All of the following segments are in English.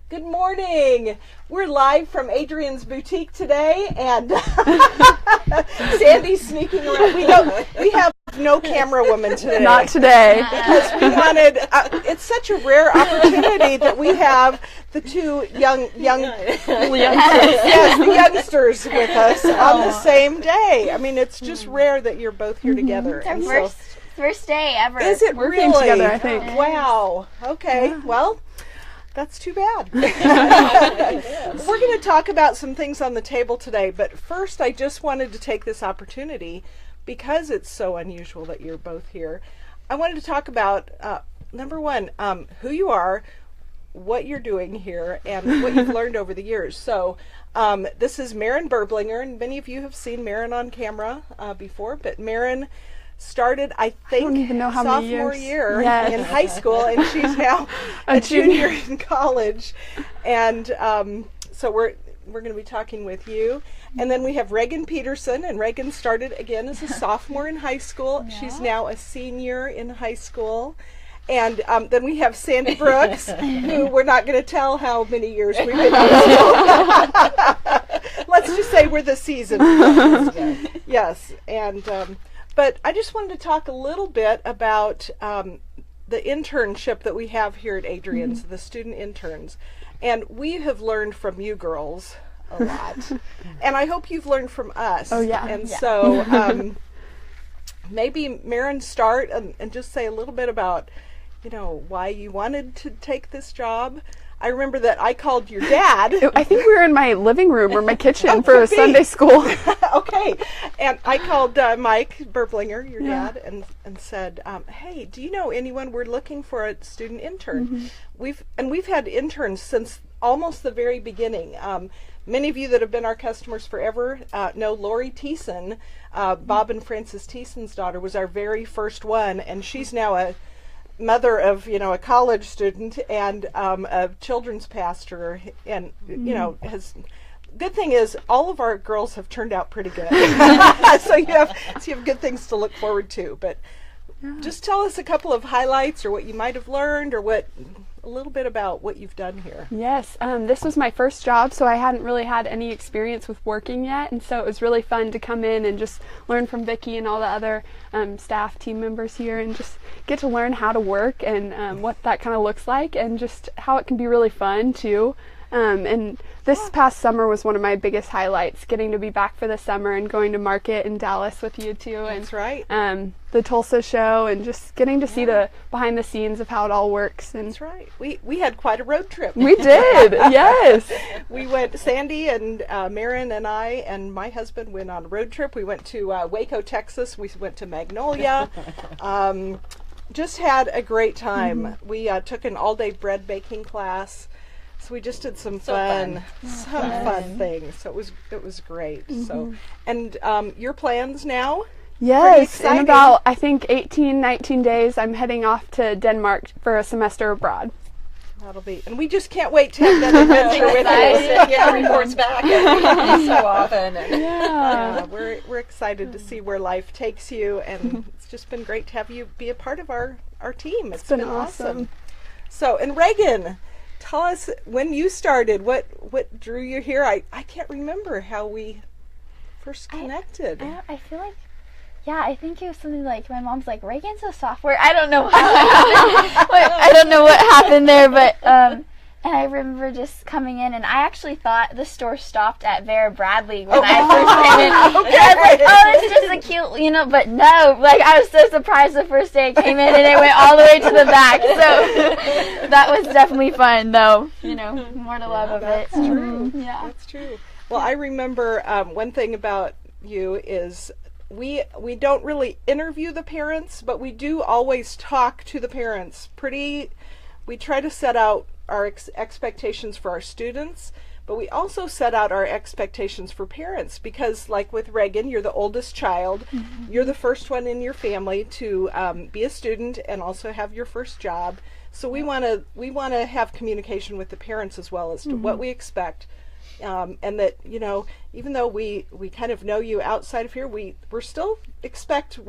Good morning. We're live from Adrians Boutique today, and Sandy's sneaking around. We have no camera woman today. Not today. Because we wanted, it's such a rare opportunity that we have the two youngsters with us on the same day. I mean, it's just rare that you're both here together. It's our first day ever. Is it Working really? together, I think. Wow. Okay. Yeah. Well, that's too bad. We're going to talk about some things on the table today, but first I just wanted to take this opportunity, because it's so unusual that you're both here. I wanted to talk about, number one, who you are, what you're doing here, and what you've learned over the years. So this is Maren Berblinger, and many of you have seen Maren on camera before, but Maren started, I think, sophomore year in high school, and she's now a junior in college. And so we're going to be talking with you. And then we have Raegan Pedersen, and Raegan started again as a sophomore in high school. Yeah. She's now a senior in high school. And then we have Sandy Brooks, who we're not going to tell how many years we've been in school. Let's just say we're the seasoned ones. Yes. And but I just wanted to talk a little bit about the internship that we have here at Adrian's, the Student Interns. And we have learned from you girls a lot. And I hope you've learned from us. Oh, yeah. And so maybe Maren, start and just say a little bit about, why you wanted to take this job. I remember that I called your dad. I think we were in my living room or my kitchen for a Sunday school. Okay. And I called Mike Berblinger, your dad, and said, hey, do you know anyone? We're looking for a student intern. We've had interns since almost the very beginning. Many of you that have been our customers forever know Lori Thiessen. Bob and Frances Thiessen's daughter was our very first one, and she's now a mother of a college student and a children's pastor, and has. Good thing is all of our girls have turned out pretty good. so you have good things to look forward to. But just tell us a couple of highlights, or what you might have learned, or a little bit about what you've done here. Yes, this was my first job, so I hadn't really had any experience with working yet, and so it was really fun to come in and just learn from Vicki and all the other staff team members here, and just get to learn how to work and what that kind of looks like, and just how it can be really fun too. And this past summer was one of my biggest highlights, getting to be back for the summer and going to market in Dallas with you too. That's right. The Tulsa show, and just getting to see the behind the scenes of how it all works. And that's right. We had quite a road trip. We did. Yes. We went, Sandy and Maren and I and my husband went on a road trip. We went to Waco, Texas. We went to Magnolia. Just had a great time. We took an all-day bread baking class. So we just did some fun things. So it was great. So, and your plans now? Yes, in about, I think, 18, 19 days, I'm heading off to Denmark for a semester abroad. That'll be, and we just can't wait to have that adventure with you. Get reports back so often. We're excited to see where life takes you, and it's just been great to have you be a part of our team. It's been awesome. So, and Raegan, tell us, when you started, what drew you here? I can't remember how we first connected. I feel like, I think it was something like, my mom's like, Raegan's a sophomore. I don't know what happened. I don't know what happened there, but and I remember just coming in, and I actually thought the store stopped at Vera Bradley when I first came in. Okay. And I was like, oh, it's just a cute, but no, I was so surprised the first day I came in, and it went all the way to the back. So that was definitely fun, though. More to love of it. That's true. That's true. Well, I remember one thing about you is we don't really interview the parents, but we do always talk to the parents. We try to set out our expectations for our students, but we also set out our expectations for parents, because like with Raegan, you're the oldest child. You're the first one in your family to be a student and also have your first job. So we want to have communication with the parents as well as to what we expect. And that, even though we kind of know you outside of here, we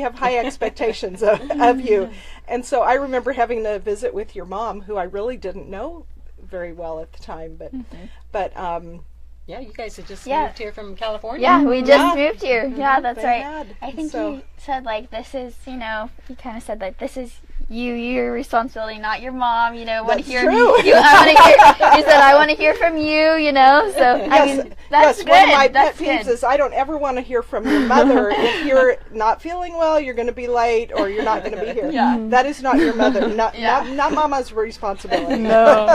have high expectations of you. And so I remember having a visit with your mom, who I really didn't know very well at the time, but Yeah, you guys had just Yeah. moved here from California. Yeah, we just moved here. Yeah, that's they right. had. I think So- he said, like, this is, he kind of said, like, this is your responsibility, not your mom, want to That's hear true. you. I want to hear, he said, I want to hear from you, so, I mean, that's yes, good. one of my That's pet peeves good. is I don't ever want to hear from your mother if you're not feeling well, you're going to be late, or you're not going to be here. Yeah. That is not your mother, not mama's responsibility. No.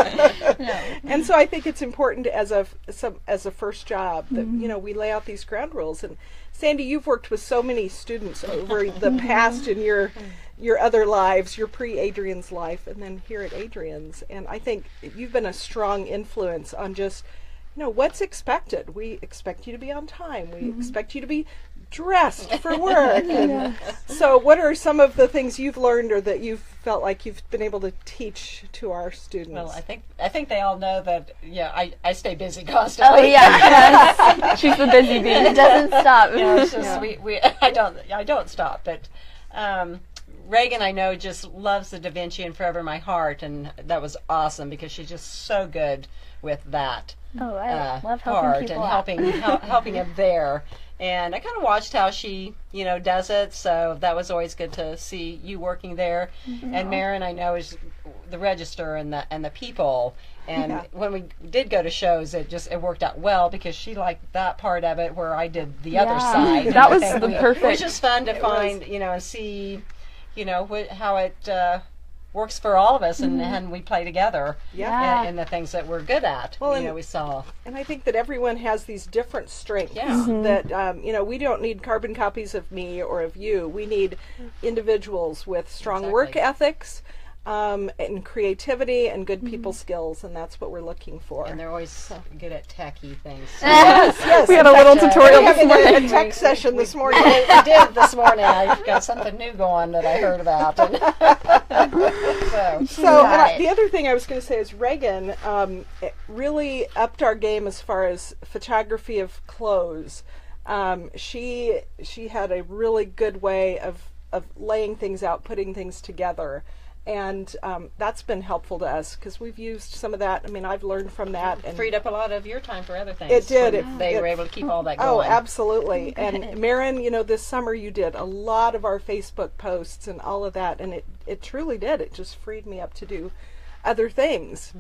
And so I think it's important as a first job that we lay out these ground rules. And Sandy, you've worked with so many students over the past in your other lives, your pre-Adrian's life, and then here at Adrian's. And I think you've been a strong influence on just, what's expected. We expect you to be on time. We expect you to be dressed for work. And so what are some of the things you've learned or that you've felt like you've been able to teach to our students? Well, I think they all know that. Yeah, I stay busy constantly. Oh, yeah. She's the busy bee. It doesn't stop. It's just I don't stop. But Raegan, I know, just loves the Da Vinci and Forever My Heart, and that was awesome because she's just so good with that. Oh, I love helping part people and out. helping him there. And I kind of watched how she, does it. So that was always good to see you working there. And Maren, I know, is the register and the people. And when we did go to shows, it worked out well because she liked that part of it where I did the other side. That was And the It was perfect. just fun to find, and see, how it works for all of us, and we play together in the things that we're good at. Well, we saw. And I think that everyone has these different strengths Yeah. that, we don't need carbon copies of me or of you. We need individuals with strong work Exactly. ethics and creativity and good people skills, and that's what we're looking for. And they're always good at techie things. yes, We had a little tutorial We're this having morning. a tech session this morning. I did this morning. I got something new going that I heard about. So Got and it. the other thing I was going to say is Raegan it really upped our game as far as photography of clothes. She had a really good way of laying things out, putting things together. And that's been helpful to us because we've used some of that. I mean, I've learned from that. And Freed up a lot of your time for other things. It did. when they were able to keep all that Oh, going. absolutely. And Maren, this summer you did a lot of our Facebook posts and all of that, and it truly did. It just freed me up to do other things.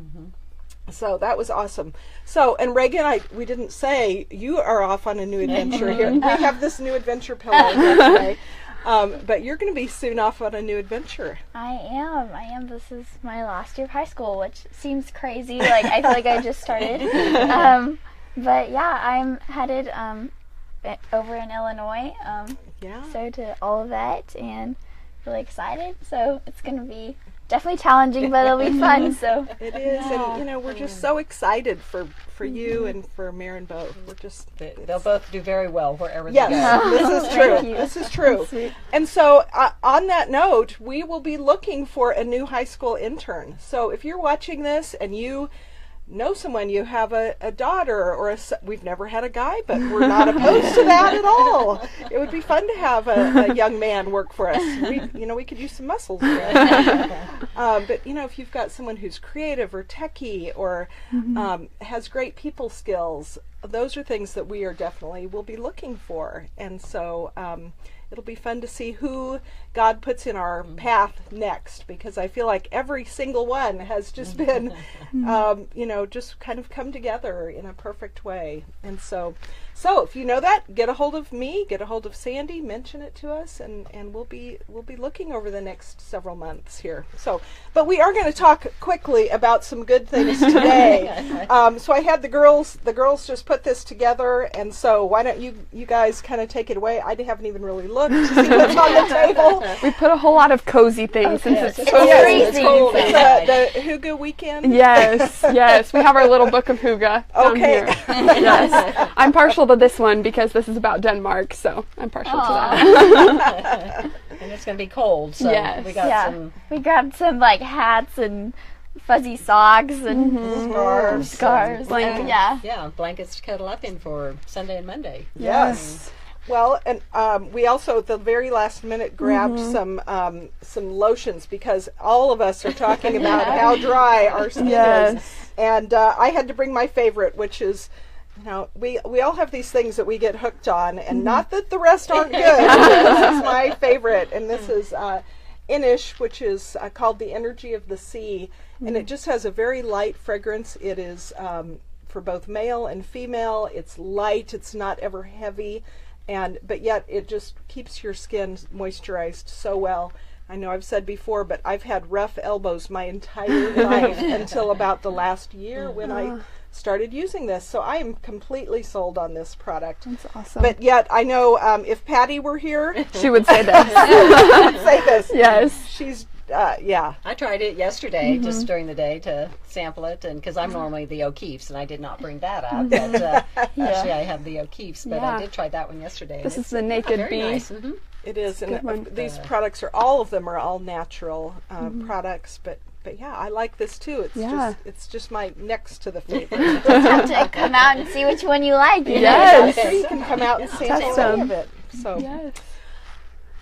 So that was awesome. So, and Raegan, we didn't say, you are off on a new adventure here. We have this new adventure pillow here today. But you're going to be soon off on a new adventure. I am. This is my last year of high school, which seems crazy. Like, I feel like I just started. But yeah, I'm headed over in Illinois. So to all of that, and really excited. So it's going to be definitely challenging, but it'll be fun. So It is, and we're just so excited for you and for Maren both. We're just They'll both do very well wherever they yes, go. this is true. This is true. And so, on that note, we will be looking for a new high school intern. So, if you're watching this and you know someone, you have a daughter or we've never had a guy, but we're not opposed to that at all. It would be fun to have a young man work for us. We could use some muscles here. But if you've got someone who's creative or techie or has great people skills, those are things that we will be looking for. And so it'll be fun to see who God puts in our path next, because I feel like every single one has just been, just kind of come together in a perfect way. And so if you know that, get a hold of me, get a hold of Sandy, mention it to us, and we'll be looking over the next several months here. So, but we are going to talk quickly about some good things today. So I had the girls just put this together, and so why don't you guys kind of take it away? I haven't even really looked to see what's on the table. We put a whole lot of cozy things since it's It's so freezing. cold. The Hygge weekend. Yes. We have our little book of Hygge down Okay. here. Yes. I'm partial to this one because this is about Denmark, so I'm partial to that. And it's going to be cold, so Yes. we got some we grabbed some like hats and fuzzy socks and scarves. Blankets. blankets to cuddle up in for Sunday and Monday. Yes. Well, and we also at the very last minute grabbed some lotions because all of us are talking about how dry our skin is. And I had to bring my favorite, which is, you know, we all have these things that we get hooked on, and not that the rest aren't good. This is my favorite, and this is Inish, which is called the Energy of the Sea, and it just has a very light fragrance. It is for both male and female. It's light. It's not ever heavy, but yet it just keeps your skin moisturized so well. I know I've said before, but I've had rough elbows my entire life until about the last year when I started using this. So I am completely sold on this product. That's awesome. But yet I know if Patty were here, she would say this. she would say this. Yes. She's, yeah. I tried it yesterday, just during the day, to sample it, and because I'm normally the O'Keeffe's, and I did not bring that up. But actually, I have the O'Keeffe's, but I did try that one yesterday. This is the Naked very Bee. nice. It is, and one. these products all of them are all natural products, but yeah, I like this too. It's just my next to the favorite. Have to come out and see which one you like. Yes. So you can come out and sample any of it. So yes.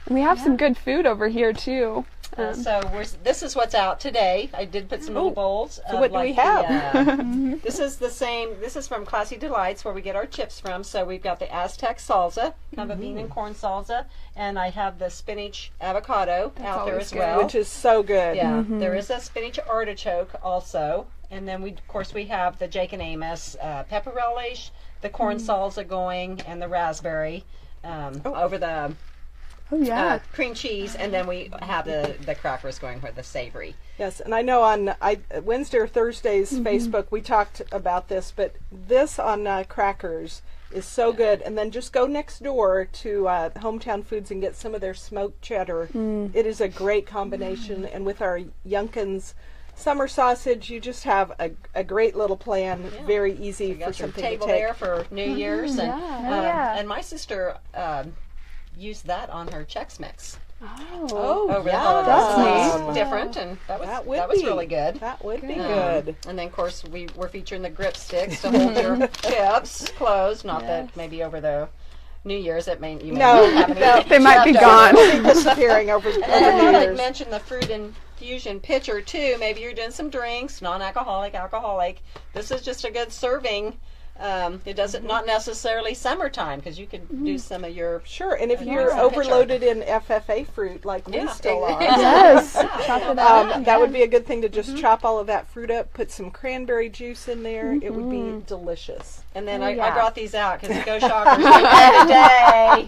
And we have some good food over here too. This is what's out today. I did put some little bowls. So what do we have? This is the same. This is from Classy Delights, where we get our chips from. So we've got the Aztec salsa, kind of a bean and corn salsa, and I have the spinach avocado out there as well, which is so good. Yeah, there is a spinach artichoke also, and then of course we have the Jake and Amos pepper relish, the corn salsa going, and the raspberry over the. Cream cheese, and then we have the crackers going for the savory. Yes, and I know on Wednesday or Thursday's Facebook we talked about this, but this on crackers is so good. And then just go next door to Hometown Foods and get some of their smoked cheddar. It is a great combination, and with our Yunkins summer sausage, you just have a great little plan. Very easy for something to take. Table there for New Year's, and my sister. Used that on her Chex Mix. Over the holidays. That's nice. Different, and that was really good. That would be good. And then, of course, we're featuring the grip sticks to hold your chips closed. Not that maybe over the New Year's you may not have any. They might be gone. Disappearing over New Year's. I mentioned the fruit infusion pitcher too. Maybe you're doing some drinks, non-alcoholic, alcoholic. This is just a good serving. It doesn't not necessarily summertime, because you could do some of your and if you're overloaded in FFA fruit like we still are, that would be a good thing to just chop all of that fruit up, put some cranberry juice in there. It would be delicious. And then I brought these out because the Go Shockers every day.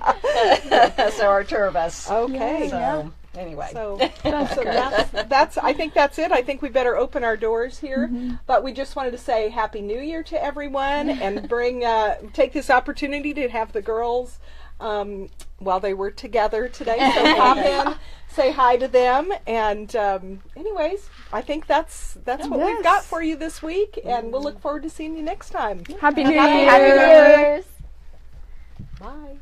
So our turbas. Okay. So. Anyway, so that's I think that's it. I think we better open our doors here. But we just wanted to say Happy New Year to everyone, and take this opportunity to have the girls while they were together today. So pop in, say hi to them, and anyways, I think that's what we've got for you this week, and we'll look forward to seeing you next time. Happy New Year. Happy New Year's. Bye.